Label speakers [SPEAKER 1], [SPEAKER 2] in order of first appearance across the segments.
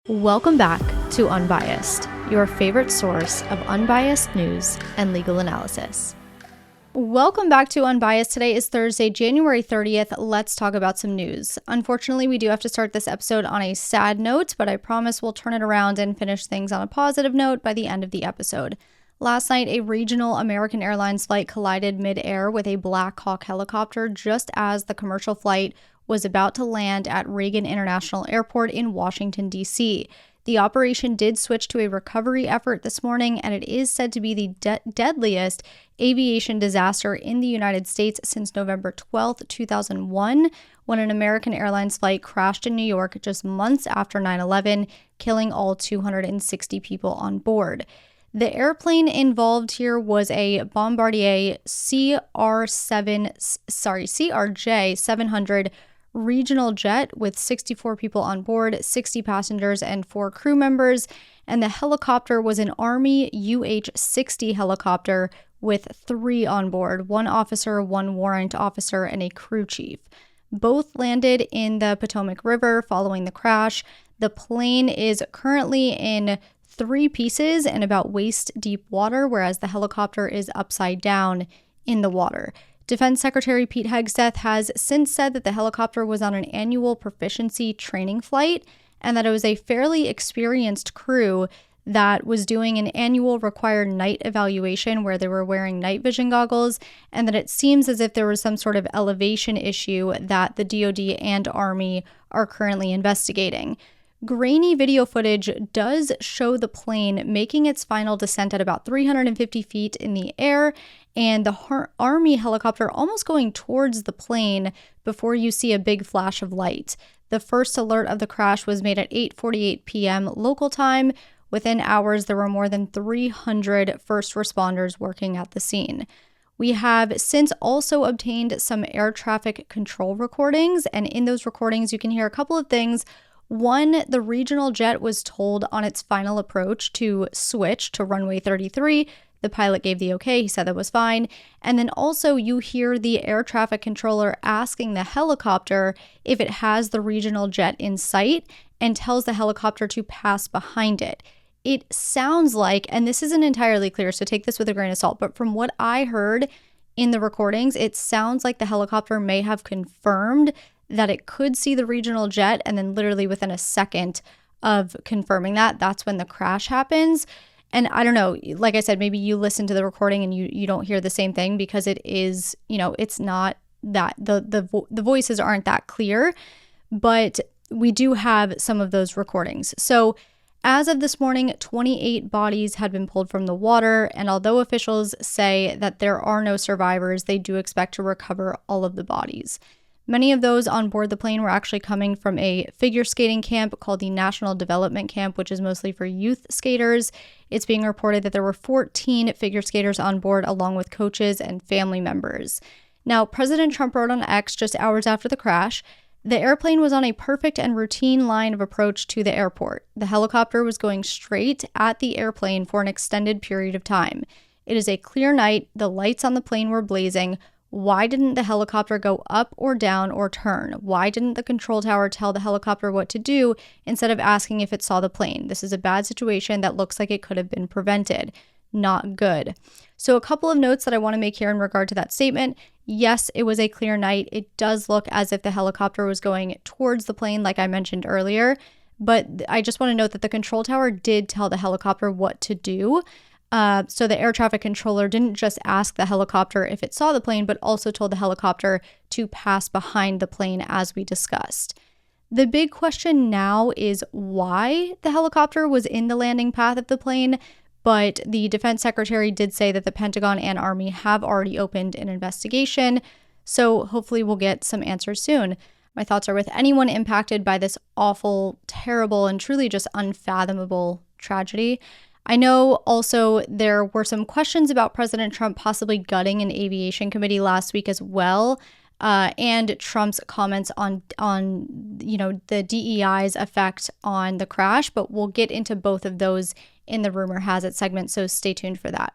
[SPEAKER 1] Welcome back to Unbiased, your favorite source of unbiased news and legal analysis. Welcome back to Unbiased. Today is Thursday, January 30th. Let's talk about some news. Unfortunately, we do have to start this episode on a sad note, but I promise we'll turn it around and finish things on a positive note by the end of the episode. Last night, a regional American Airlines flight collided mid-air with a Black Hawk helicopter just as the commercial flight was about to land at Reagan International Airport in Washington, D.C. The operation did switch to a recovery effort this morning, and it is said to be the deadliest aviation disaster in the United States since November 12, 2001, when an American Airlines flight crashed in New York just months after 9/11, killing all 260 people on board. The airplane involved here was a Bombardier CRJ 700 regional jet with 64 people on board, 60 passengers, and 4 crew members, and the helicopter was an Army UH-60 helicopter with 3 on board, 1 officer, 1 warrant officer, and a crew chief. Both landed in the Potomac River following the crash. The plane is currently in 3 pieces and about waist-deep water, whereas the helicopter is upside down in the water. Defense Secretary Pete Hegseth has since said that the helicopter was on an annual proficiency training flight and that it was a fairly experienced crew that was doing an annual required night evaluation where they were wearing night vision goggles, and that it seems as if there was some sort of elevation issue that the DoD and Army are currently investigating. Grainy video footage does show the plane making its final descent at about 350 feet in the air, and the Army helicopter almost going towards the plane before you see a big flash of light. The first alert of the crash was made at 8:48 p.m. local time. Within hours, there were more than 300 first responders working at the scene. We have since also obtained some air traffic control recordings, and in those recordings, you can hear a couple of things. One, the regional jet was told on its final approach to switch to runway 33. The pilot gave the okay, he said that was fine. And then also you hear the air traffic controller asking the helicopter if it has the regional jet in sight and tells the helicopter to pass behind it. It sounds like, and this isn't entirely clear, so take this with a grain of salt, but from what I heard in the recordings, it sounds like the helicopter may have confirmed that it could see the regional jet, and then literally within a second of confirming that, that's when the crash happens. And I don't know, like I said, maybe you listen to the recording and you don't hear the same thing because it is, it's not that, the voices aren't that clear, but we do have some of those recordings. So as of this morning, 28 bodies had been pulled from the water, and although officials say that there are no survivors, they do expect to recover all of the bodies. Many of those on board the plane were actually coming from a figure skating camp called the National Development Camp, which is mostly for youth skaters. It's being reported that there were 14 figure skaters on board, along with coaches and family members. Now, President Trump wrote on X just hours after the crash, the airplane was on a perfect and routine line of approach to the airport. The helicopter was going straight at the airplane for an extended period of time. It is a clear night. The lights on the plane were blazing. Why didn't the helicopter go up or down or turn? Why didn't the control tower tell the helicopter what to do instead of asking if it saw the plane? This is a bad situation that looks like it could have been prevented. Not good. So a couple of notes that I want to make here in regard to that statement. Yes, it was a clear night. It does look as if the helicopter was going towards the plane, like I mentioned earlier. But I just want to note that the control tower did tell the helicopter what to do. So the air traffic controller didn't just ask the helicopter if it saw the plane, but also told the helicopter to pass behind the plane, as we discussed. The big question now is why the helicopter was in the landing path of the plane, but the defense secretary did say that the Pentagon and Army have already opened an investigation, so hopefully we'll get some answers soon. My thoughts are with anyone impacted by this awful, terrible, and truly just unfathomable tragedy. I know also there were some questions about President Trump possibly gutting an aviation committee last week as well, and Trump's comments on the DEI's effect on the crash, but we'll get into both of those in the Rumor Has It segment, so stay tuned for that.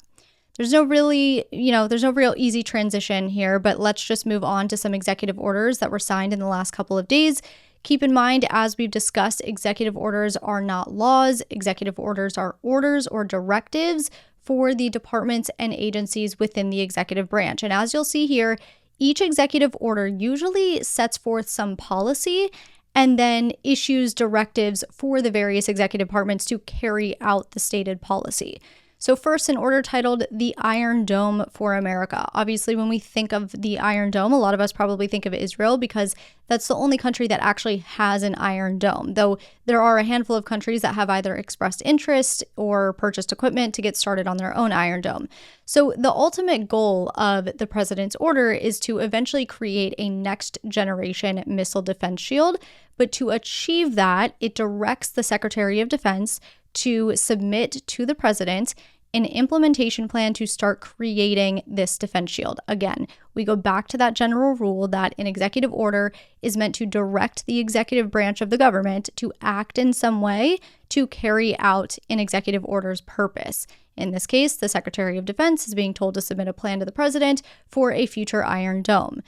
[SPEAKER 1] There's no real easy transition here, but let's just move on to some executive orders that were signed in the last couple of days, Keep in mind, as we've discussed, executive orders are not laws. Executive orders are orders or directives for the departments and agencies within the executive branch. And as you'll see here, each executive order usually sets forth some policy and then issues directives for the various executive departments to carry out the stated policy. So first, an order titled the Iron Dome for America. Obviously, when we think of the Iron Dome, a lot of us probably think of Israel because that's the only country that actually has an Iron Dome, though there are a handful of countries that have either expressed interest or purchased equipment to get started on their own Iron Dome. So the ultimate goal of the president's order is to eventually create a next generation missile defense shield, but to achieve that, it directs the Secretary of Defense to submit to the president an implementation plan to start creating this defense shield. Again, we go back to that general rule that an executive order is meant to direct the executive branch of the government to act in some way to carry out an executive order's purpose. In this case, the Secretary of Defense is being told to submit a plan to the president for a future Iron Dome.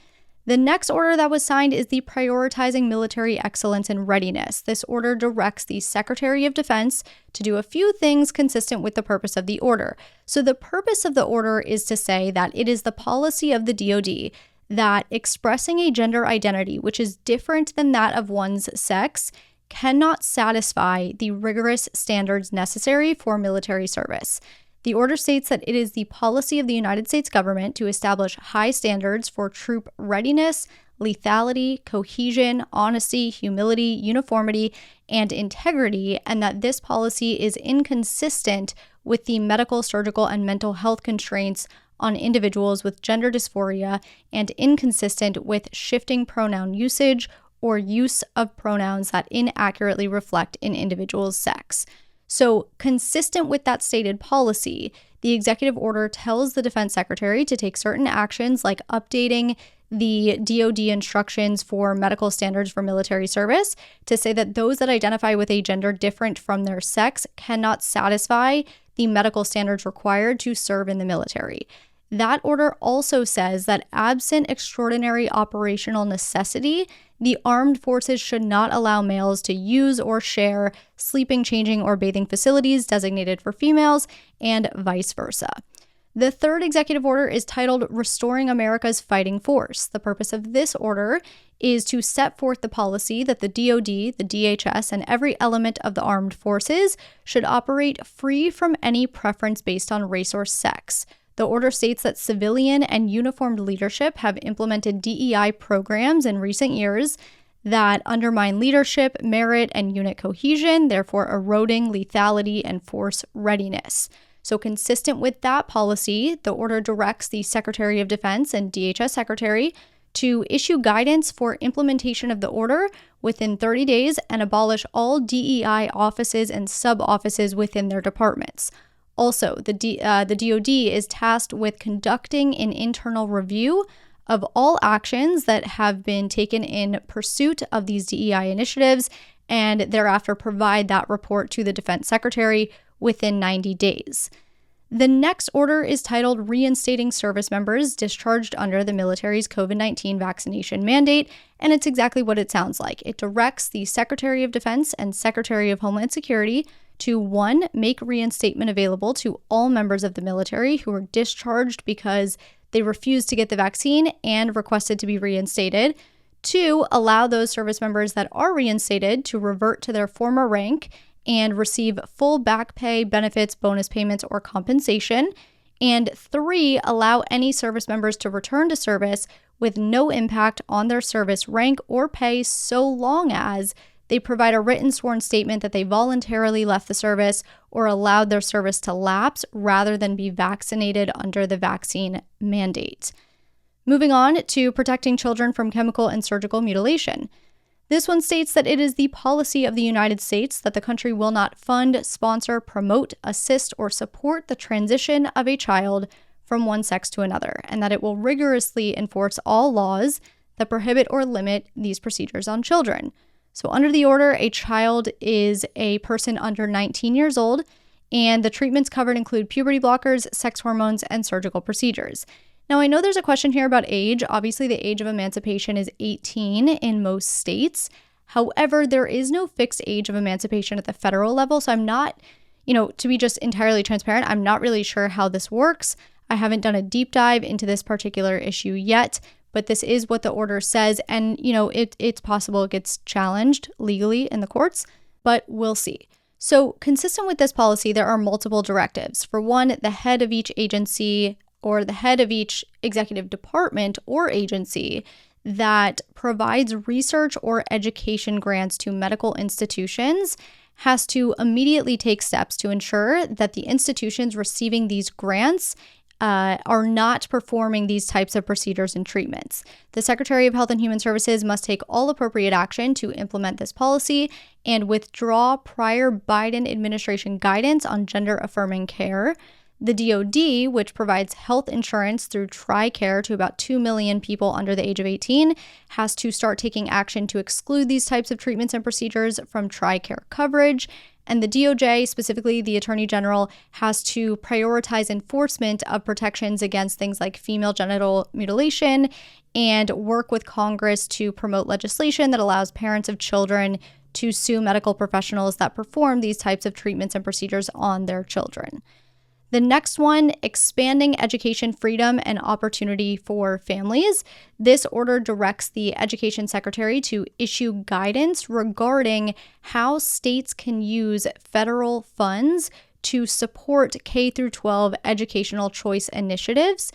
[SPEAKER 1] The next order that was signed is the Prioritizing Military Excellence and Readiness. This order directs the Secretary of Defense to do a few things consistent with the purpose of the order. So the purpose of the order is to say that it is the policy of the DoD that expressing a gender identity, which is different than that of one's sex, cannot satisfy the rigorous standards necessary for military service. The order states that it is the policy of the United States government to establish high standards for troop readiness, lethality, cohesion, honesty, humility, uniformity, and integrity, and that this policy is inconsistent with the medical, surgical, and mental health constraints on individuals with gender dysphoria and inconsistent with shifting pronoun usage or use of pronouns that inaccurately reflect an individual's sex. So, consistent with that stated policy, the executive order tells the defense secretary to take certain actions like updating the DoD instructions for medical standards for military service to say that those that identify with a gender different from their sex cannot satisfy the medical standards required to serve in the military. That order also says that absent extraordinary operational necessity, the armed forces should not allow males to use or share sleeping, changing, or bathing facilities designated for females, and vice versa. The third executive order is titled Restoring America's Fighting Force. The purpose of this order is to set forth the policy that the DoD, the DHS, and every element of the armed forces should operate free from any preference based on race or sex. The order states that civilian and uniformed leadership have implemented DEI programs in recent years that undermine leadership, merit, and unit cohesion, therefore eroding lethality and force readiness. So consistent with that policy, the order directs the Secretary of Defense and DHS Secretary to issue guidance for implementation of the order within 30 days and abolish all DEI offices and sub-offices within their departments. Also, the DoD is tasked with conducting an internal review of all actions that have been taken in pursuit of these DEI initiatives and thereafter provide that report to the Defense Secretary within 90 days. The next order is titled Reinstating Service Members Discharged Under the Military's COVID-19 Vaccination Mandate, and it's exactly what it sounds like. It directs the Secretary of Defense and Secretary of Homeland Security to 1, make reinstatement available to all members of the military who are discharged because they refused to get the vaccine and requested to be reinstated. 2, allow those service members that are reinstated to revert to their former rank and receive full back pay, benefits, bonus payments, or compensation. And 3, allow any service members to return to service with no impact on their service rank or pay so long as they provide a written sworn statement that they voluntarily left the service or allowed their service to lapse rather than be vaccinated under the vaccine mandate. Moving on to protecting children from chemical and surgical mutilation. This one states that it is the policy of the United States that the country will not fund, sponsor, promote, assist, or support the transition of a child from one sex to another, and that it will rigorously enforce all laws that prohibit or limit these procedures on children. So under the order, a child is a person under 19 years old, and the treatments covered include puberty blockers, sex hormones, and surgical procedures. Now, I know there's a question here about age. Obviously, the age of emancipation is 18 in most states. However, there is no fixed age of emancipation at the federal level, so I'm not, to be just entirely transparent, I'm not really sure how this works. I haven't done a deep dive into this particular issue yet, but this is what the order says, and, it's possible it gets challenged legally in the courts, but we'll see. So consistent with this policy, there are multiple directives. For one, the head of each agency or the head of each executive department or agency that provides research or education grants to medical institutions has to immediately take steps to ensure that the institutions receiving these grants are not performing these types of procedures and treatments. The Secretary of Health and Human Services must take all appropriate action to implement this policy and withdraw prior Biden administration guidance on gender-affirming care. The DoD, which provides health insurance through TRICARE to about 2 million people under the age of 18, has to start taking action to exclude these types of treatments and procedures from TRICARE coverage. And the DOJ, specifically the Attorney General, has to prioritize enforcement of protections against things like female genital mutilation and work with Congress to promote legislation that allows parents of children to sue medical professionals that perform these types of treatments and procedures on their children. The next one, expanding education freedom and opportunity for families. This order directs the Education Secretary to issue guidance regarding how states can use federal funds to support K-12 educational choice initiatives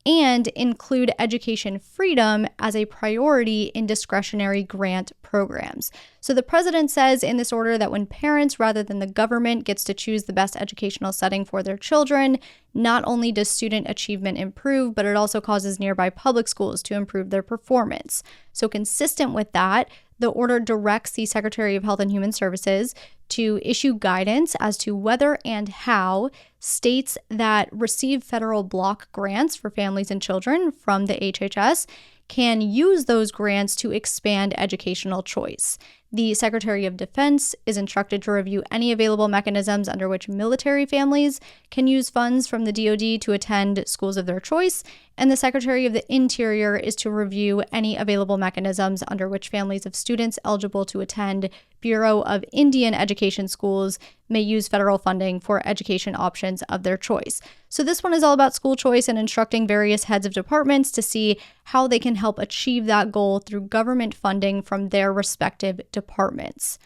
[SPEAKER 1] and include education freedom as a priority in discretionary grant programs. So the president says in this order that when parents rather than the government gets to choose the best educational setting for their children, not only does student achievement improve, but it also causes nearby public schools to improve their performance. So consistent with that, the order directs the Secretary of Health and Human Services to issue guidance as to whether and how states that receive federal block grants for families and children from the HHS can use those grants to expand educational choice. The Secretary of Defense is instructed to review any available mechanisms under which military families can use funds from the DoD to attend schools of their choice, and the Secretary of the Interior is to review any available mechanisms under which families of students eligible to attend Bureau of Indian Education schools may use federal funding for education options of their choice. So this one is all about school choice and instructing various heads of departments to see how they can help achieve that goal through government funding from their respective departments.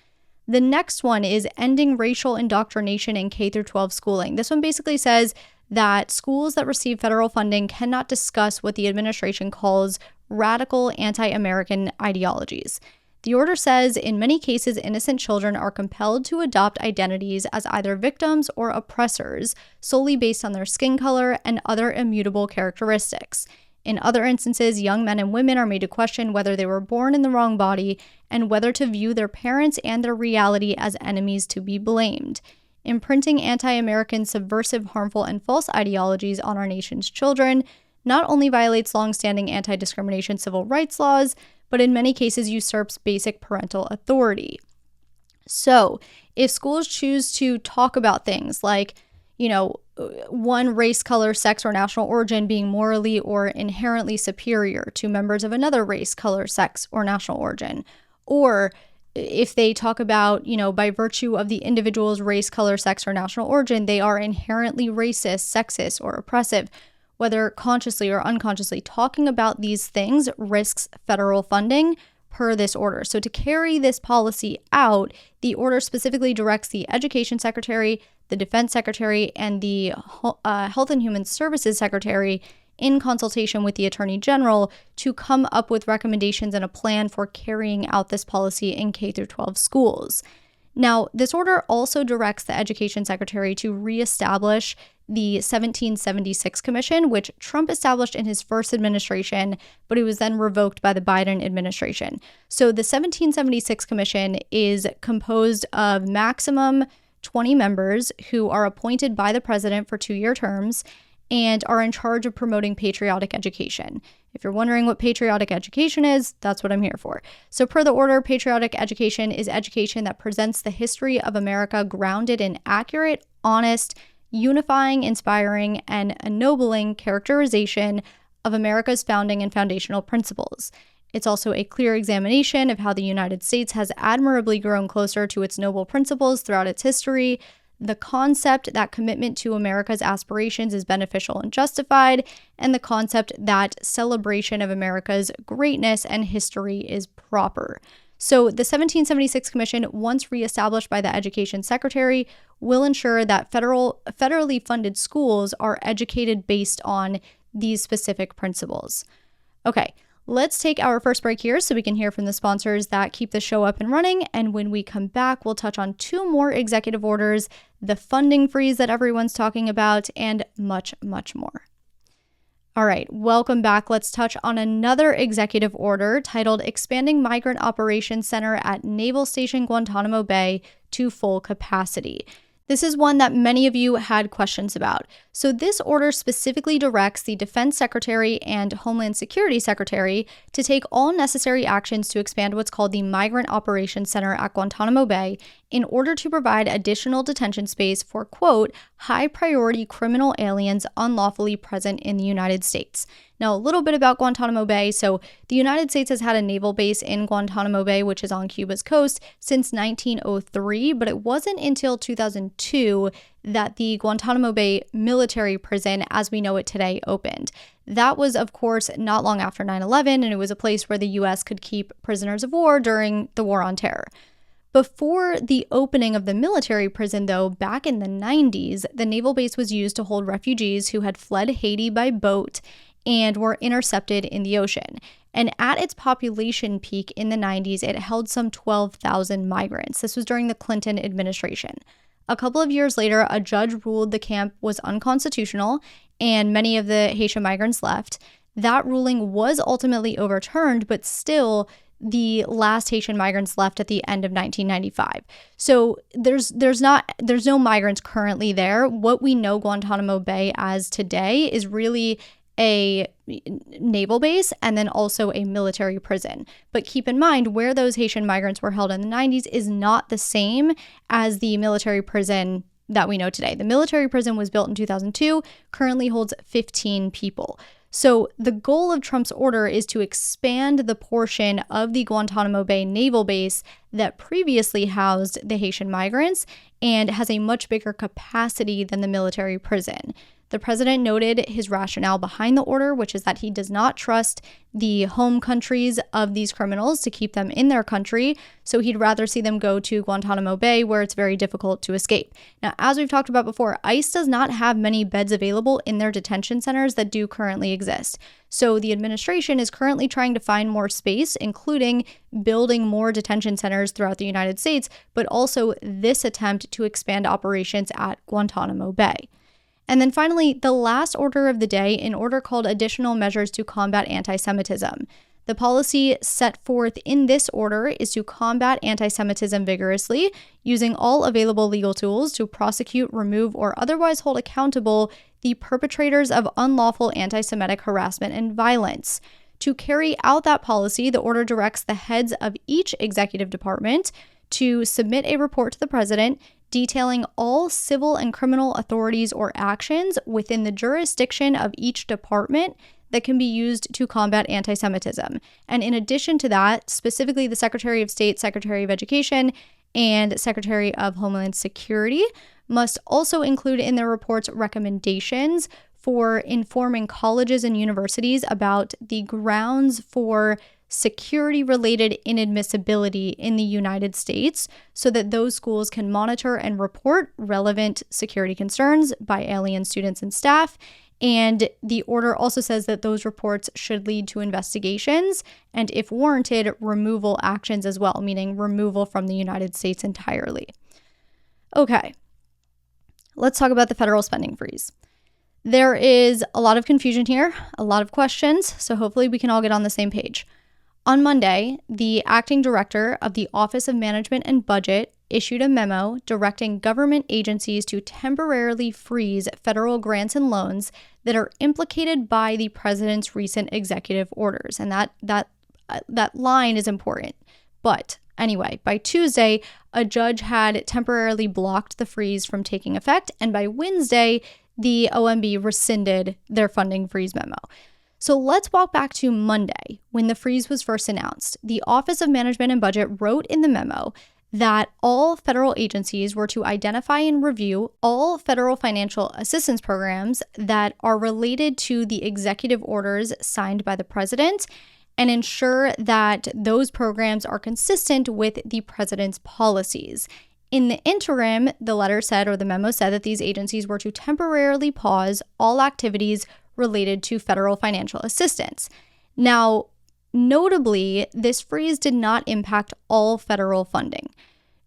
[SPEAKER 1] The next one is ending racial indoctrination in K-12 schooling. This one basically says that schools that receive federal funding cannot discuss what the administration calls radical anti-American ideologies. The order says, in many cases, innocent children are compelled to adopt identities as either victims or oppressors solely based on their skin color and other immutable characteristics. In other instances, young men and women are made to question whether they were born in the wrong body and whether to view their parents and their reality as enemies to be blamed. Imprinting anti-American, subversive, harmful, and false ideologies on our nation's children not only violates longstanding anti-discrimination civil rights laws, but in many cases usurps basic parental authority. So, if schools choose to talk about things like, one race, color, sex, or national origin being morally or inherently superior to members of another race, color, sex, or national origin, or if they talk about, by virtue of the individual's race, color, sex, or national origin, they are inherently racist, sexist, or oppressive, whether consciously or unconsciously, talking about these things risks federal funding per this order. So to carry this policy out, the order specifically directs the Education Secretary, the Defense Secretary, and the Health and Human Services Secretary in consultation with the Attorney General to come up with recommendations and a plan for carrying out this policy in K-12 schools. Now, this order also directs the Education Secretary to reestablish the 1776 Commission, which Trump established in his first administration, but it was then revoked by the Biden administration. So the 1776 Commission is composed of maximum 20 members who are appointed by the president for 2-year terms and are in charge of promoting patriotic education. If you're wondering what patriotic education is, that's what I'm here for. So per the order, patriotic education is education that presents the history of America grounded in accurate, honest, unifying, inspiring, and ennobling characterization of America's founding and foundational principles. It's also a clear examination of how the United States has admirably grown closer to its noble principles throughout its history, the concept that commitment to America's aspirations is beneficial and justified, and the concept that celebration of America's greatness and history is proper. So the 1776 Commission, once reestablished by the Education Secretary, will ensure that federally funded schools are educated based on these specific principles. Okay, let's take our first break here so we can hear from the sponsors that keep the show up and running. And when we come back, we'll touch on 2 more executive orders, the funding freeze that everyone's talking about, and much, much more. All right, welcome back. Let's touch on another executive order titled Expanding Migrant Operations Center at Naval Station Guantanamo Bay to Full Capacity. This is one that many of you had questions about. So this order specifically directs the Defense Secretary and Homeland Security Secretary to take all necessary actions to expand what's called the Migrant Operations Center at Guantanamo Bay in order to provide additional detention space for, quote, high-priority criminal aliens unlawfully present in the United States. Now, a little bit about Guantanamo Bay. So the United States has had a naval base in Guantanamo Bay, which is on Cuba's coast, since 1903, but it wasn't until 2002 that the Guantanamo Bay military prison, as we know it today, opened. That was, of course, not long after 9/11, and it was a place where the U.S. could keep prisoners of war during the War on Terror. Before the opening of the military prison, though, back in the 90s, the naval base was used to hold refugees who had fled Haiti by boat and were intercepted in the ocean. And at its population peak in the 90s, it held some 12,000 migrants. This was during the Clinton administration. A couple of years later, a judge ruled the camp was unconstitutional, and many of the Haitian migrants left. That ruling was ultimately overturned, but still, the last Haitian migrants left at the end of 1995. So there's no migrants currently there. What we know Guantanamo Bay as today is really a naval base and then also a military prison. But keep in mind, where those Haitian migrants were held in the 90s is not the same as the military prison that we know today. The military prison was built in 2002, currently holds 15 people. So the goal of Trump's order is to expand the portion of the Guantanamo Bay naval base that previously housed the Haitian migrants and has a much bigger capacity than the military prison. The president noted his rationale behind the order, which is that he does not trust the home countries of these criminals to keep them in their country, so he'd rather see them go to Guantanamo Bay, where it's very difficult to escape. Now, as we've talked about before, ICE does not have many beds available in their detention centers that do currently exist. So the administration is currently trying to find more space, including building more detention centers throughout the United States, but also this attempt to expand operations at Guantanamo Bay. And then finally, the last order of the day, an order called Additional Measures to Combat Anti-Semitism. The policy set forth in this order is to combat anti-Semitism vigorously, using all available legal tools to prosecute, remove, or otherwise hold accountable the perpetrators of unlawful anti-Semitic harassment and violence. To carry out that policy, the order directs the heads of each executive department to submit a report to the president detailing all civil and criminal authorities or actions within the jurisdiction of each department that can be used to combat anti-Semitism. And in addition to that, specifically the Secretary of State, Secretary of Education, and Secretary of Homeland Security must also include in their reports recommendations for informing colleges and universities about the grounds for security-related inadmissibility in the United States so that those schools can monitor and report relevant security concerns by alien students and staff. And the order also says that those reports should lead to investigations and, if warranted, removal actions as well, meaning removal from the United States entirely. Okay, let's talk about the federal spending freeze. There is a lot of confusion here, a lot of questions, so hopefully we can all get on the same page. On Monday, the acting director of the Office of Management and Budget issued a memo directing government agencies to temporarily freeze federal grants and loans that are implicated by the president's recent executive orders. And that line is important. But anyway, by Tuesday, a judge had temporarily blocked the freeze from taking effect, and by Wednesday, the OMB rescinded their funding freeze memo. So let's walk back to Monday when the freeze was first announced. The Office of Management and Budget wrote in the memo that all federal agencies were to identify and review all federal financial assistance programs that are related to the executive orders signed by the president and ensure that those programs are consistent with the president's policies. In the interim, the letter said, or the memo said, that these agencies were to temporarily pause all activities related to federal financial assistance. Now, notably, this freeze did not impact all federal funding,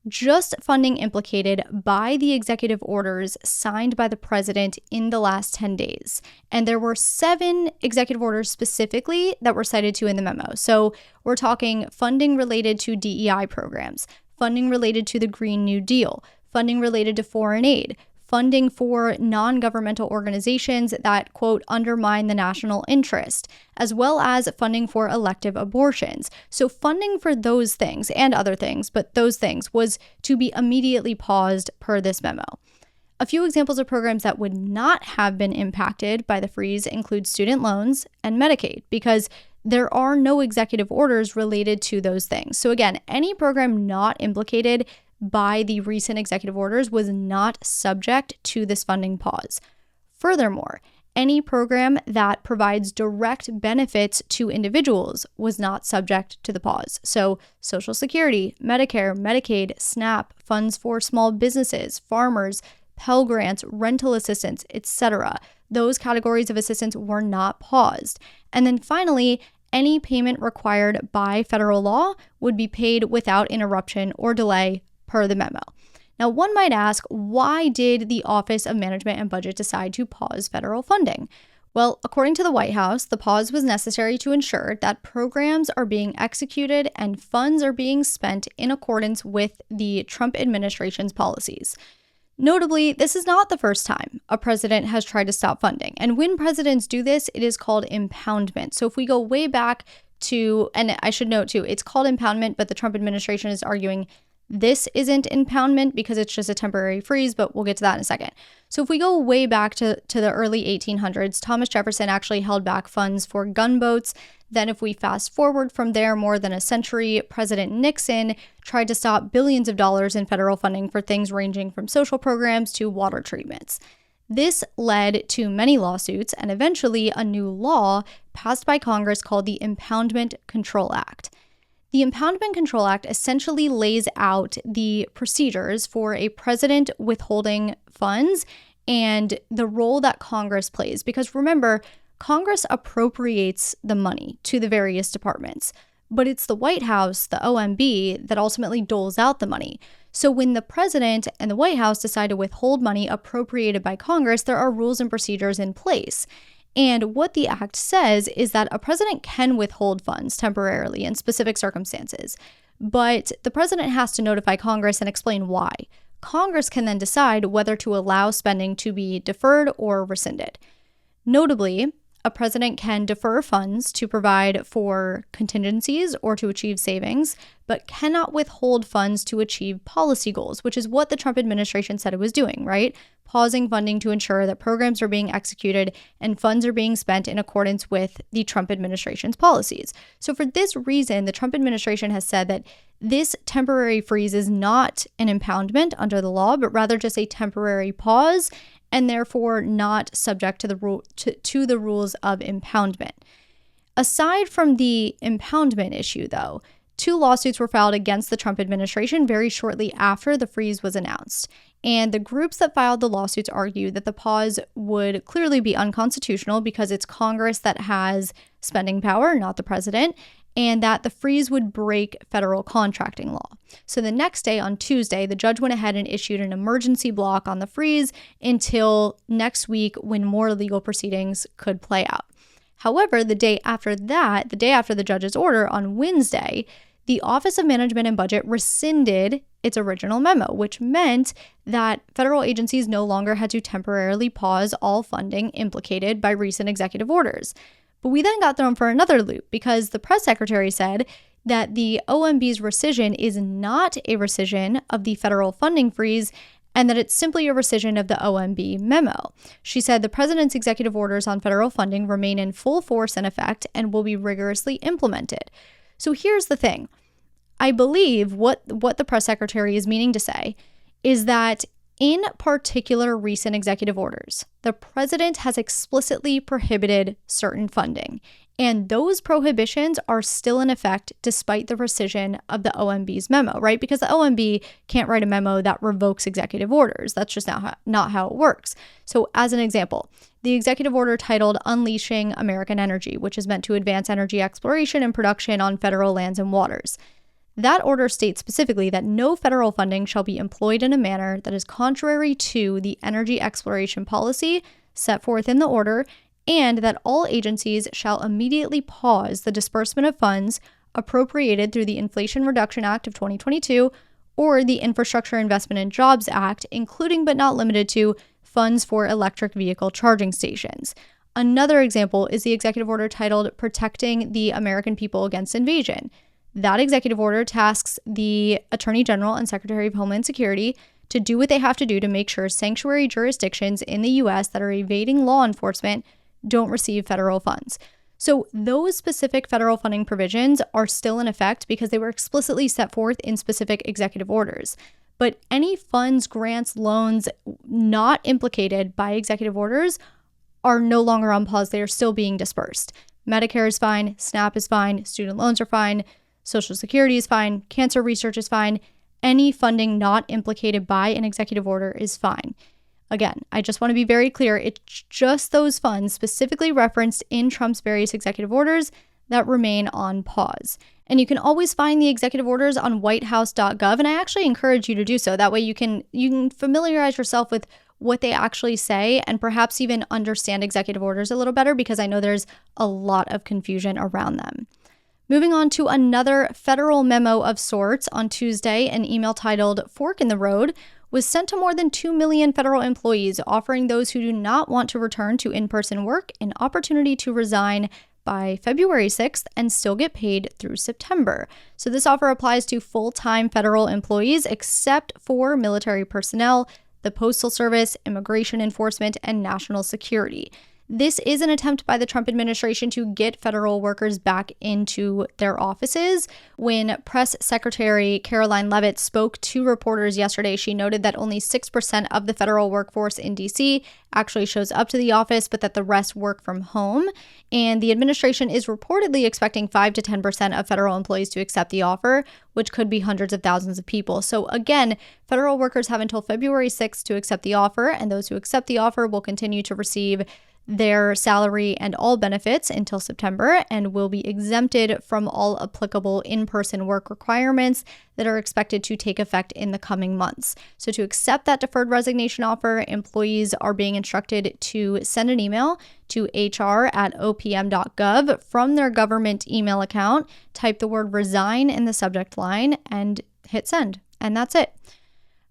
[SPEAKER 1] just funding implicated by the executive orders signed by the president in the last 10 days. And there were 7 executive orders specifically that were cited to in the memo. So we're talking funding related to DEI programs, funding related to the Green New Deal, funding related to foreign aid, funding for non-governmental organizations that, quote, undermine the national interest, as well as funding for elective abortions. So funding for those things and other things, but those things was to be immediately paused per this memo. A few examples of programs that would not have been impacted by the freeze include student loans and Medicaid, because there are no executive orders related to those things. So again, any program not implicated by the recent executive orders was not subject to this funding pause. Furthermore, any program that provides direct benefits to individuals was not subject to the pause. So Social Security, Medicare, Medicaid, SNAP, funds for small businesses, farmers, Pell Grants, rental assistance, etc. Those categories of assistance were not paused. And then finally, any payment required by federal law would be paid without interruption or delay per the memo. Now, one might ask, why did the Office of Management and Budget decide to pause federal funding? Well, according to the White House, the pause was necessary to ensure that programs are being executed and funds are being spent in accordance with the Trump administration's policies. Notably, this is not the first time a president has tried to stop funding. And when presidents do this, it is called impoundment. So if we go way back to, and I should note too, it's called impoundment, but the Trump administration is arguing this isn't impoundment because it's just a temporary freeze, but we'll get to that in a second. So if we go way back to the early 1800s, Thomas Jefferson actually held back funds for gunboats. Then if we fast forward from there more than a century, President Nixon tried to stop billions of dollars in federal funding for things ranging from social programs to water treatments. This led to many lawsuits and eventually a new law passed by Congress called the Impoundment Control Act. The Impoundment Control Act essentially lays out the procedures for a president withholding funds and the role that Congress plays. Because remember, Congress appropriates the money to the various departments, but it's the White House, the OMB, that ultimately doles out the money. So when the president and the White House decide to withhold money appropriated by Congress, there are rules and procedures in place. And what the act says is that a president can withhold funds temporarily in specific circumstances, but the president has to notify Congress and explain why. Congress can then decide whether to allow spending to be deferred or rescinded. Notably, a president can defer funds to provide for contingencies or to achieve savings, but cannot withhold funds to achieve policy goals, which is what the Trump administration said it was doing, right? Pausing funding to ensure that programs are being executed and funds are being spent in accordance with the Trump administration's policies. So for this reason, the Trump administration has said that this temporary freeze is not an impoundment under the law, but rather just a temporary pause, and therefore not subject to the rules of impoundment. Aside from the impoundment issue, though, 2 lawsuits were filed against the Trump administration very shortly after the freeze was announced. And the groups that filed the lawsuits argue that the pause would clearly be unconstitutional because it's Congress that has spending power, not the president, and that the freeze would break federal contracting law. So the next day, on Tuesday, the judge went ahead and issued an emergency block on the freeze until next week when more legal proceedings could play out. However, the day after the judge's order on Wednesday, the Office of Management and Budget rescinded its original memo, which meant that federal agencies no longer had to temporarily pause all funding implicated by recent executive orders. But we then got thrown for another loop because the press secretary said that the OMB's rescission is not a rescission of the federal funding freeze, and that it's simply a rescission of the OMB memo. She said the president's executive orders on federal funding remain in full force and effect and will be rigorously implemented. So here's the thing. I believe what the press secretary is meaning to say is that in particular recent executive orders, the president has explicitly prohibited certain funding, and those prohibitions are still in effect despite the rescission of the OMB's memo, right? Because the OMB can't write a memo that revokes executive orders. That's just not how it works. So as an example, the executive order titled Unleashing American Energy, which is meant to advance energy exploration and production on federal lands and waters. That order states specifically that no federal funding shall be employed in a manner that is contrary to the energy exploration policy set forth in the order, and that all agencies shall immediately pause the disbursement of funds appropriated through the Inflation Reduction Act of 2022 or the Infrastructure Investment and Jobs Act, including but not limited to funds for electric vehicle charging stations. Another example is the executive order titled Protecting the American People Against Invasion. That executive order tasks the Attorney General and Secretary of Homeland Security to do what they have to do to make sure sanctuary jurisdictions in the U.S. that are evading law enforcement don't receive federal funds. So those specific federal funding provisions are still in effect because they were explicitly set forth in specific executive orders. But any funds, grants, loans not implicated by executive orders are no longer on pause. They are still being dispersed. Medicare is fine, SNAP is fine, student loans are fine, Social Security is fine, cancer research is fine. Any funding not implicated by an executive order is fine. Again, I just want to be very clear. It's just those funds specifically referenced in Trump's various executive orders that remain on pause. And you can always find the executive orders on whitehouse.gov, and I actually encourage you to do so. That way you can familiarize yourself with what they actually say and perhaps even understand executive orders a little better, because I know there's a lot of confusion around them. Moving on to another federal memo of sorts, on Tuesday, an email titled Fork in the Road was sent to more than 2 million federal employees, offering those who do not want to return to in-person work an opportunity to resign by February 6th and still get paid through September. So this offer applies to full-time federal employees except for military personnel, the Postal Service, Immigration Enforcement, and National Security. This is an attempt by the Trump administration to get federal workers back into their offices. When Press Secretary Caroline Leavitt spoke to reporters yesterday, she noted that only 6% of the federal workforce in D.C. actually shows up to the office, but that the rest work from home. And the administration is reportedly expecting 5 to 10% of federal employees to accept the offer, which could be hundreds of thousands of people. So again, federal workers have until February 6th to accept the offer, and those who accept the offer will continue to receive their salary and all benefits until September and will be exempted from all applicable in-person work requirements that are expected to take effect in the coming months. So to accept that deferred resignation offer, employees are being instructed to send an email to hr@opm.gov from their government email account, type the word resign in the subject line, and hit send. And that's it.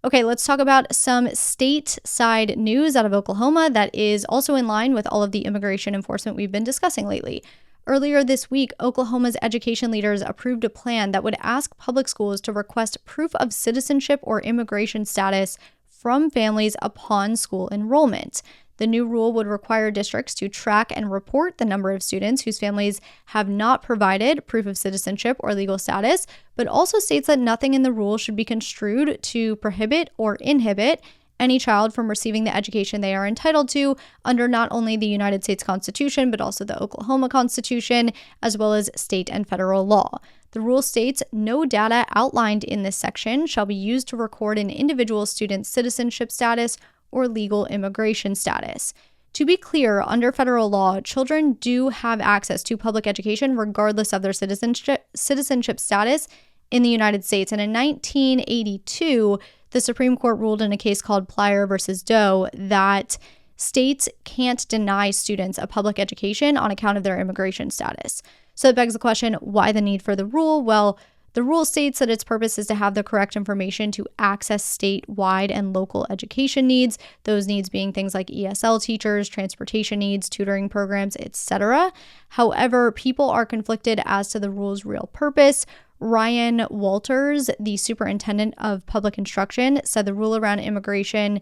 [SPEAKER 1] Okay, let's talk about some stateside news out of Oklahoma that is also in line with all of the immigration enforcement we've been discussing lately. Earlier this week, Oklahoma's education leaders approved a plan that would ask public schools to request proof of citizenship or immigration status from families upon school enrollment. The new rule would require districts to track and report the number of students whose families have not provided proof of citizenship or legal status, but also states that nothing in the rule should be construed to prohibit or inhibit any child from receiving the education they are entitled to under not only the United States Constitution, but also the Oklahoma Constitution, as well as state and federal law. The rule states no data outlined in this section shall be used to record an individual student's citizenship status or legal immigration status. To be clear, under federal law, children do have access to public education regardless of their citizenship status in the United States. And in 1982, the Supreme Court ruled in a case called Plyer versus Doe that states can't deny students a public education on account of their immigration status. So it begs the question, why the need for the rule? Well, the rule states that its purpose is to have the correct information to access statewide and local education needs, those needs being things like ESL teachers, transportation needs, tutoring programs, etc. However, people are conflicted as to the rule's real purpose. Ryan Walters, the superintendent of public instruction, said the rule around illegal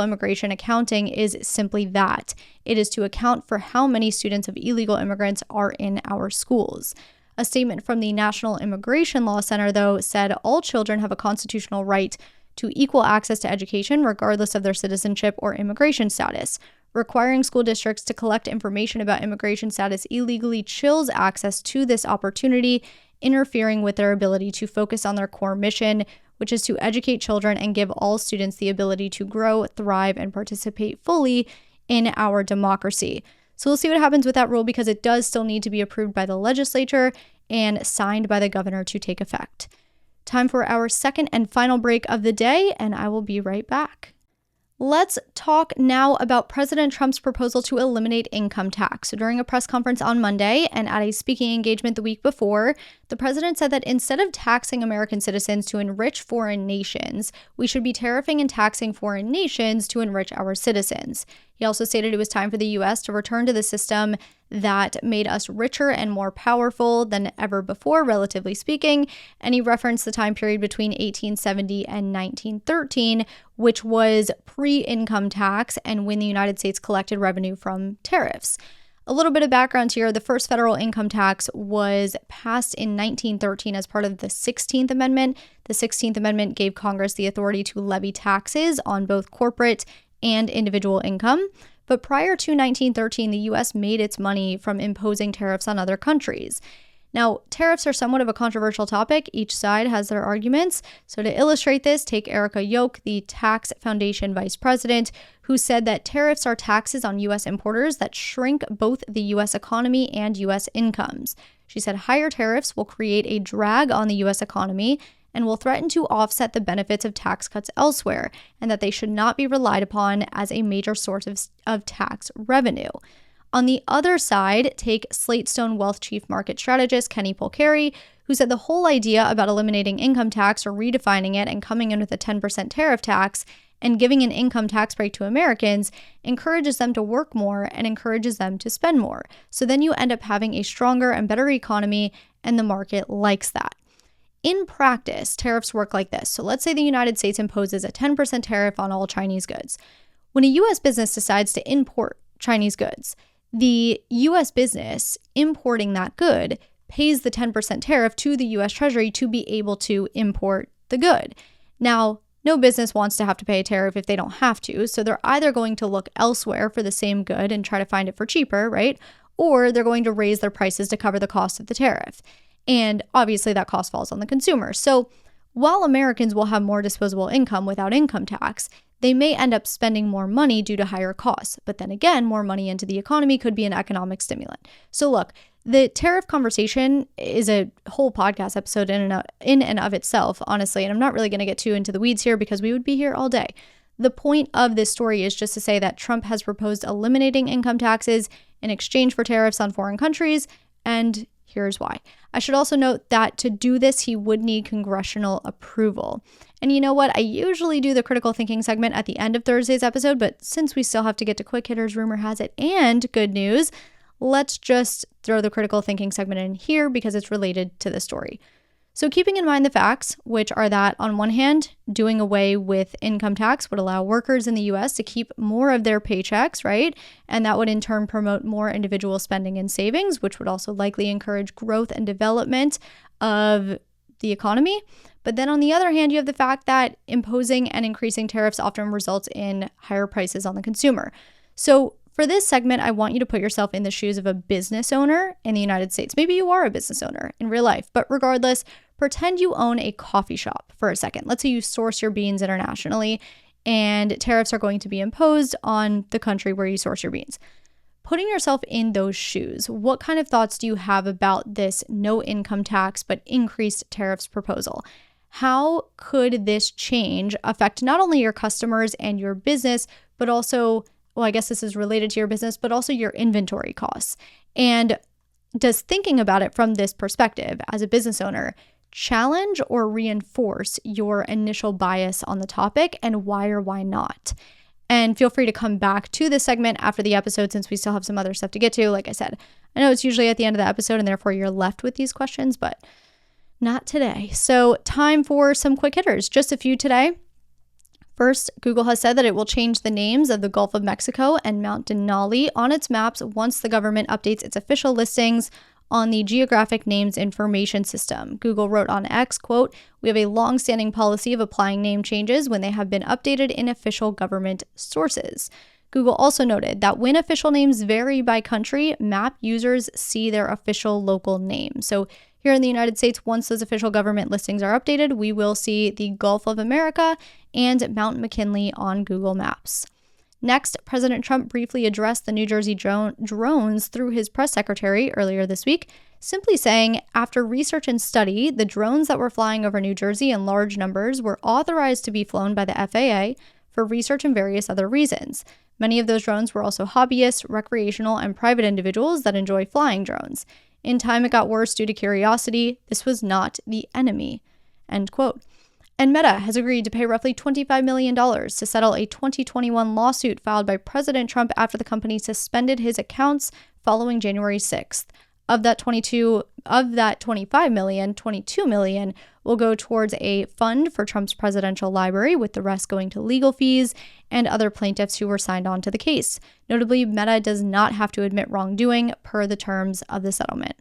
[SPEAKER 1] immigration accounting is simply that. It is to account for how many students of illegal immigrants are in our schools. A statement from the National Immigration Law Center, though, said all children have a constitutional right to equal access to education regardless of their citizenship or immigration status. Requiring school districts to collect information about immigration status illegally chills access to this opportunity, interfering with their ability to focus on their core mission, which is to educate children and give all students the ability to grow, thrive, and participate fully in our democracy. So we'll see what happens with that rule because it does still need to be approved by the legislature and signed by the governor to take effect. Time for our second and final break of the day, and I will be right back. Let's talk now about President Trump's proposal to eliminate income tax. So during a press conference on Monday and at a speaking engagement the week before, the president said that instead of taxing American citizens to enrich foreign nations, we should be tariffing and taxing foreign nations to enrich our citizens. He also stated it was time for the U.S. to return to the system that made us richer and more powerful than ever before, relatively speaking, and he referenced the time period between 1870 and 1913, which was pre-income tax and when the United States collected revenue from tariffs. A little bit of background here, the first federal income tax was passed in 1913 as part of the 16th Amendment. The 16th Amendment gave Congress the authority to levy taxes on both corporate and individual income. But prior to 1913, the U.S. made its money from imposing tariffs on other countries. Now, tariffs are somewhat of a controversial topic. Each side has their arguments. So to illustrate this, take Erica Yoke, the Tax Foundation vice president, who said that tariffs are taxes on U.S. importers that shrink both the U.S. economy and U.S. incomes. She said higher tariffs will create a drag on the U.S. economy and will threaten to offset the benefits of tax cuts elsewhere, and that they should not be relied upon as a major source of tax revenue. On the other side, take Slatestone Wealth Chief Market Strategist Kenny Polcari, who said the whole idea about eliminating income tax or redefining it and coming in with a 10% tariff tax and giving an income tax break to Americans encourages them to work more and encourages them to spend more. So then you end up having a stronger and better economy, and the market likes that. In practice, tariffs work like this. So let's say the United States imposes a 10% tariff on all Chinese goods. When a U.S. business decides to import Chinese goods, the U.S. business importing that good pays the 10% tariff to the U.S. Treasury to be able to import the good. Now, no business wants to have to pay a tariff if they don't have to, so they're either going to look elsewhere for the same good and try to find it for cheaper, right? Or they're going to raise their prices to cover the cost of the tariff. And obviously that cost falls on the consumer. So while Americans will have more disposable income without income tax, they may end up spending more money due to higher costs. But then again, more money into the economy could be an economic stimulant. So look, the tariff conversation is a whole podcast episode in and of itself, honestly. And I'm not really going to get too into the weeds here because we would be here all day. The point of this story is just to say that Trump has proposed eliminating income taxes in exchange for tariffs on foreign countries, and here's why. I should also note that to do this, he would need congressional approval. And you know what? I usually do the critical thinking segment at the end of Thursday's episode, but since we still have to get to quick hitters, rumor has it, and good news, let's just throw the critical thinking segment in here because it's related to the story. So keeping in mind the facts, which are that on one hand, doing away with income tax would allow workers in the U.S. to keep more of their paychecks, right? And that would in turn promote more individual spending and savings, which would also likely encourage growth and development of the economy. But then on the other hand, you have the fact that imposing and increasing tariffs often results in higher prices on the consumer. So for this segment, I want you to put yourself in the shoes of a business owner in the United States. Maybe you are a business owner in real life, but regardless, pretend you own a coffee shop for a second. Let's say you source your beans internationally and tariffs are going to be imposed on the country where you source your beans. Putting yourself in those shoes, what kind of thoughts do you have about this no income tax but increased tariffs proposal? How could this change affect not only your customers and your business, but also, well, I guess this is related to your business, but also your inventory costs? And does thinking about it from this perspective as a business owner challenge or reinforce your initial bias on the topic, and why or why not? And feel free to come back to this segment after the episode since we still have some other stuff to get to. Like I said, I know it's usually at the end of the episode and therefore you're left with these questions, but not today. So time for some quick hitters, just a few today. First, Google has said that it will change the names of the Gulf of Mexico and Mount Denali on its maps once the government updates its official listings on the Geographic Names Information System. Google wrote on X, quote, "We have a long-standing policy of applying name changes when they have been updated in official government sources." Google also noted that when official names vary by country, map users see their official local name. So here in the United States, once those official government listings are updated, we will see the Gulf of America and Mount McKinley on Google Maps. Next, President Trump briefly addressed the New Jersey drones through his press secretary earlier this week, simply saying, after research and study, the drones that were flying over New Jersey in large numbers were authorized to be flown by the FAA for research and various other reasons. Many of those drones were also hobbyists, recreational, and private individuals that enjoy flying drones. In time, it got worse due to curiosity. This was not the enemy." End quote. And Meta has agreed to pay roughly $25 million to settle a 2021 lawsuit filed by President Trump after the company suspended his accounts following January 6th. Of that $25 million, $22 million will go towards a fund for Trump's presidential library, with the rest going to legal fees and other plaintiffs who were signed on to the case. Notably, Meta does not have to admit wrongdoing per the terms of the settlement.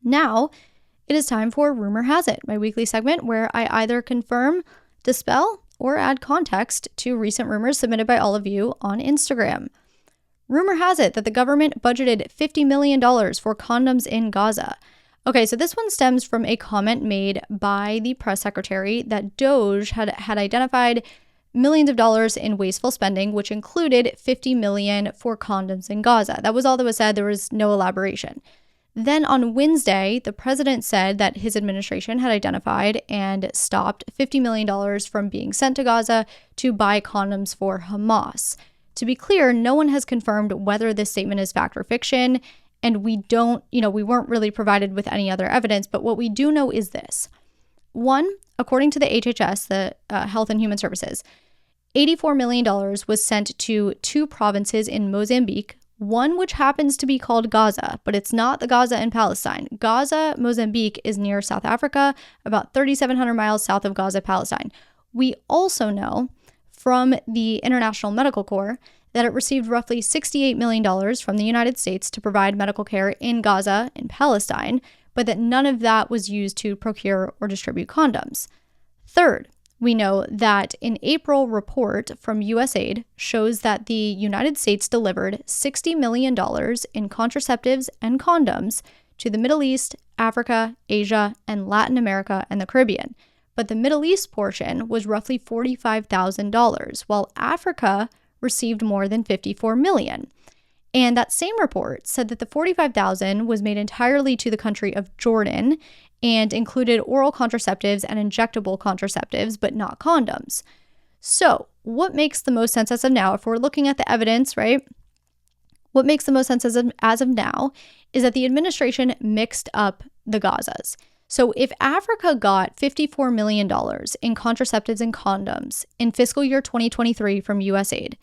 [SPEAKER 1] Now, it is time for Rumor Has It, my weekly segment where I either confirm, dispel, or add context to recent rumors submitted by all of you on Instagram. Rumor has it that the government budgeted $50 million for condoms in Gaza. Okay, so this one stems from a comment made by the press secretary that DOJ had identified millions of dollars in wasteful spending, which included $50 million for condoms in Gaza. That was all that was said. There was no elaboration. Then on Wednesday, the president said that his administration had identified and stopped $50 million from being sent to Gaza to buy condoms for Hamas. To be clear, no one has confirmed whether this statement is fact or fiction, and we weren't really provided with any other evidence, but what we do know is this. One, according to the HHS, the Health and Human Services, $84 million was sent to 2 provinces in Mozambique, one which happens to be called Gaza, but it's not the Gaza in Palestine. Gaza, Mozambique is near South Africa, about 3,700 miles south of Gaza, Palestine. We also know from the International Medical Corps that it received roughly $68 million from the United States to provide medical care in Gaza, in Palestine, but that none of that was used to procure or distribute condoms. Third, we know that an April report from USAID shows that the United States delivered $60 million in contraceptives and condoms to the Middle East, Africa, Asia, and Latin America and the Caribbean. But the Middle East portion was roughly $45,000, while Africa received more than $54 million. And that same report said that the $45,000 was made entirely to the country of Jordan and included oral contraceptives and injectable contraceptives, but not condoms. So what makes the most sense as of now, if we're looking at the evidence, right? What makes the most sense as of now is that the administration mixed up the Gazas. So if Africa got $54 million in contraceptives and condoms in fiscal year 2023 from USAID,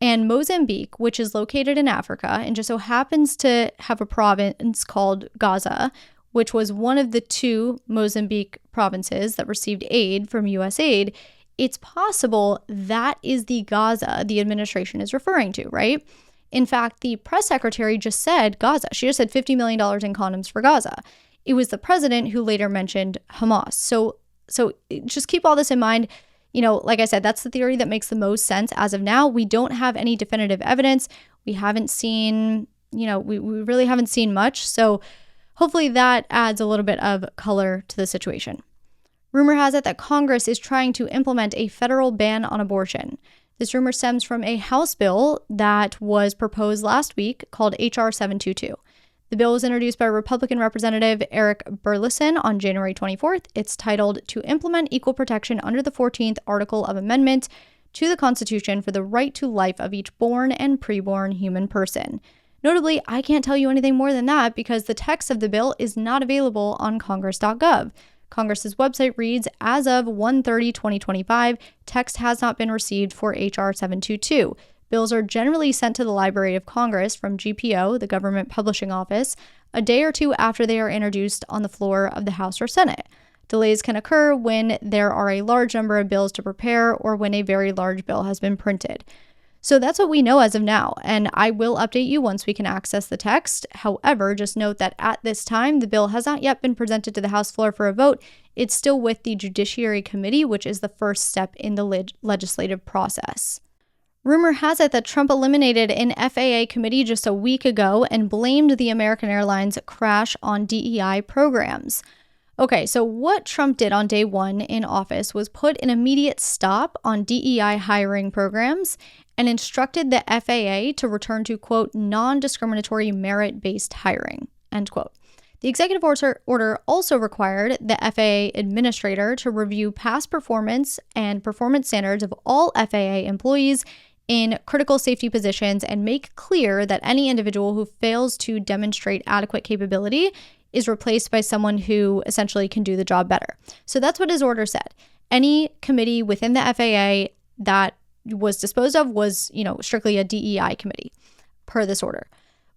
[SPEAKER 1] and Mozambique, which is located in Africa and just so happens to have a province called Gaza, which was one of the 2 Mozambique provinces that received aid from USAID, it's possible that is the Gaza the administration is referring to, right? In fact, the press secretary just said Gaza. She just said $50 million in condoms for Gaza. It was the president who later mentioned Hamas. So just keep all this in mind. Like I said, that's the theory that makes the most sense as of now. We don't have any definitive evidence. We haven't seen, we really haven't seen much. So hopefully that adds a little bit of color to the situation. Rumor has it that Congress is trying to implement a federal ban on abortion. This rumor stems from a House bill that was proposed last week called H.R. 722. The bill was introduced by Republican Representative Eric Burleson on January 24th. It's titled, "To Implement Equal Protection under the 14th Article of Amendment to the Constitution for the Right to Life of Each Born and Preborn Human Person." Notably, I can't tell you anything more than that because the text of the bill is not available on congress.gov. Congress's website reads, as of 1/30/2025, text has not been received for H.R. 722. Bills are generally sent to the Library of Congress from GPO, the Government Publishing Office, a day or two after they are introduced on the floor of the House or Senate. Delays can occur when there are a large number of bills to prepare or when a very large bill has been printed. So that's what we know as of now, and I will update you once we can access the text. However, just note that at this time, the bill has not yet been presented to the House floor for a vote. It's still with the Judiciary Committee, which is the first step in the legislative process. Rumor has it that Trump eliminated an FAA committee just a week ago and blamed the American Airlines crash on DEI programs. Okay, so what Trump did on day one in office was put an immediate stop on DEI hiring programs and instructed the FAA to return to, quote, non-discriminatory merit-based hiring, end quote. The executive order also required the FAA administrator to review past performance and performance standards of all FAA employees in critical safety positions and make clear that any individual who fails to demonstrate adequate capability is replaced by someone who essentially can do the job better. So that's what his order said. Any committee within the FAA that was disposed of was, strictly a DEI committee per this order.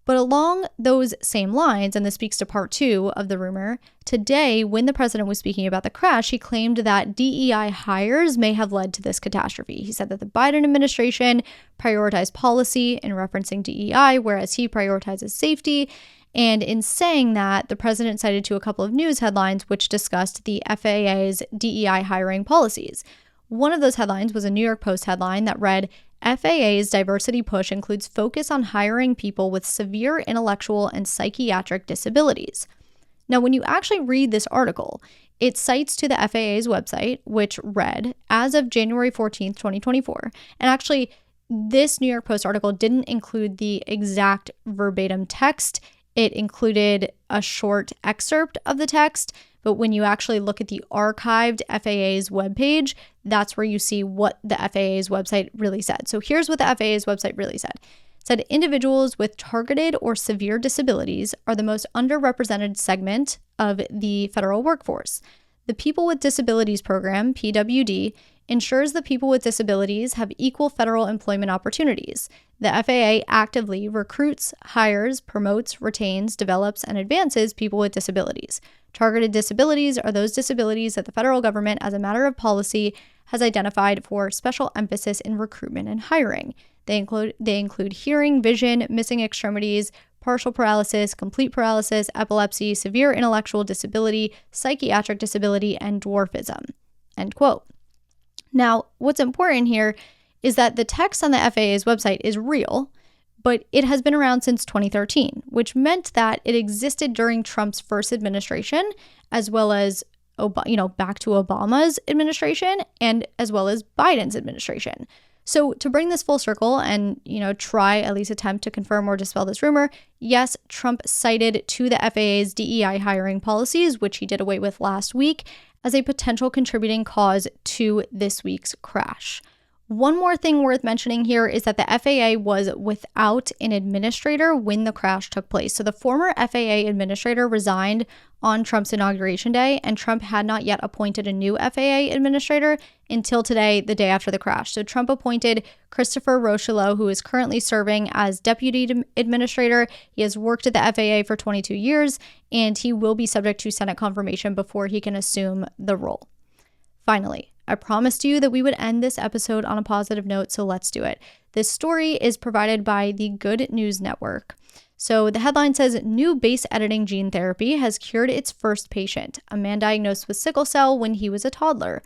[SPEAKER 1] But along those same lines, and this speaks to part two of the rumor, today, when the president was speaking about the crash, he claimed that DEI hires may have led to this catastrophe. He said that the Biden administration prioritized policy in referencing DEI, whereas he prioritizes safety. And in saying that, the president cited to a couple of news headlines which discussed the FAA's DEI hiring policies. One of those headlines was a New York Post headline that read, FAA's diversity push includes focus on hiring people with severe intellectual and psychiatric disabilities. Now, when you actually read this article, it cites to the FAA's website, which read, as of January 14th, 2024, and actually, this New York Post article didn't include the exact verbatim text. It included a short excerpt of the text, but when you actually look at the archived FAA's webpage, that's where you see what the FAA's website really said. So here's what the FAA's website really said. It said, individuals with targeted or severe disabilities are the most underrepresented segment of the federal workforce. The People with Disabilities Program, PWD, ensures that people with disabilities have equal federal employment opportunities. The FAA actively recruits, hires, promotes, retains, develops, and advances people with disabilities. Targeted disabilities are those disabilities that the federal government, as a matter of policy, has identified for special emphasis in recruitment and hiring. They include hearing, vision, missing extremities, partial paralysis, complete paralysis, epilepsy, severe intellectual disability, psychiatric disability, and dwarfism, end quote. Now, what's important here is that the text on the FAA's website is real, but it has been around since 2013, which meant that it existed during Trump's first administration, as well as, back to Obama's administration, and as well as Biden's administration. So to bring this full circle and, try at least attempt to confirm or dispel this rumor, yes, Trump cited to the FAA's DEI hiring policies, which he did away with last week, as a potential contributing cause to this week's crash. One more thing worth mentioning here is that the FAA was without an administrator when the crash took place. So the former FAA administrator resigned on Trump's inauguration day, and Trump had not yet appointed a new FAA administrator until today, the day after the crash. So Trump appointed Christopher Rocheleau, who is currently serving as deputy administrator. He has worked at the FAA for 22 years, and he will be subject to Senate confirmation before he can assume the role. Finally, I promised you that we would end this episode on a positive note, so let's do it. This story is provided by the Good News Network. So the headline says, new base editing gene therapy has cured its first patient, a man diagnosed with sickle cell when he was a toddler.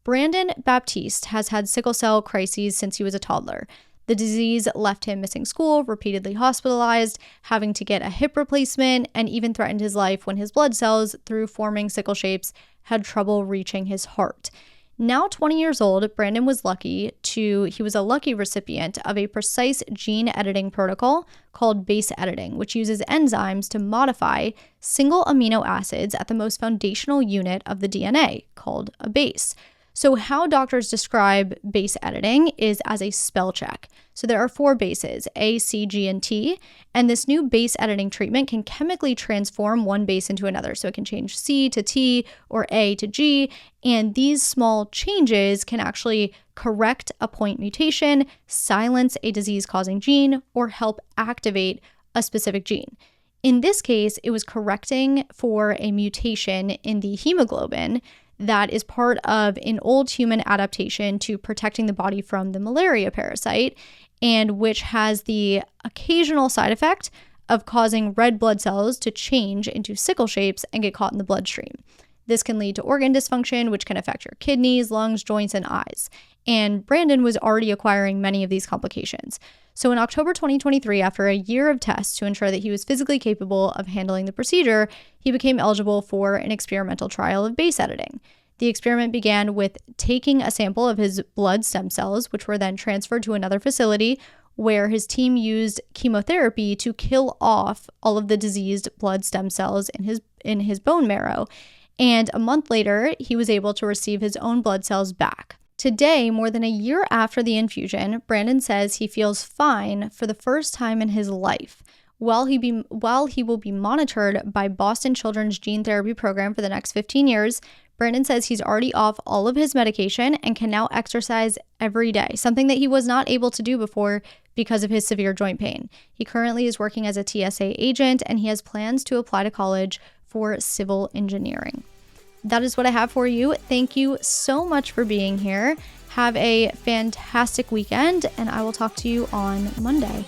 [SPEAKER 1] Brandon Baptiste has had sickle cell crises since he was a toddler. The disease left him missing school, repeatedly hospitalized, having to get a hip replacement, and even threatened his life when his blood cells, through forming sickle shapes, had trouble reaching his heart. Now 20 years old, Brandon was a lucky recipient of a precise gene editing protocol called base editing, which uses enzymes to modify single amino acids at the most foundational unit of the DNA, called a base. So how doctors describe base editing is as a spell check. So there are 4 bases, A, C, G, and T, and this new base editing treatment can chemically transform one base into another. So it can change C to T or A to G, and these small changes can actually correct a point mutation, silence a disease-causing gene, or help activate a specific gene. In this case, it was correcting for a mutation in the hemoglobin that is part of an old human adaptation to protecting the body from the malaria parasite, and which has the occasional side effect of causing red blood cells to change into sickle shapes and get caught in the bloodstream. This can lead to organ dysfunction, which can affect your kidneys, lungs, joints, and eyes. And Brandon was already acquiring many of these complications. So in October 2023, after a year of tests to ensure that he was physically capable of handling the procedure, he became eligible for an experimental trial of base editing. The experiment began with taking a sample of his blood stem cells, which were then transferred to another facility where his team used chemotherapy to kill off all of the diseased blood stem cells in his bone marrow. And a month later, he was able to receive his own blood cells back. Today, more than a year after the infusion, Brandon says he feels fine for the first time in his life. While he will be monitored by Boston Children's Gene Therapy Program for the next 15 years, Brandon says he's already off all of his medication and can now exercise every day, something that he was not able to do before because of his severe joint pain. He currently is working as a TSA agent, and he has plans to apply to college for civil engineering. That is what I have for you. Thank you so much for being here. Have a fantastic weekend, and I will talk to you on Monday.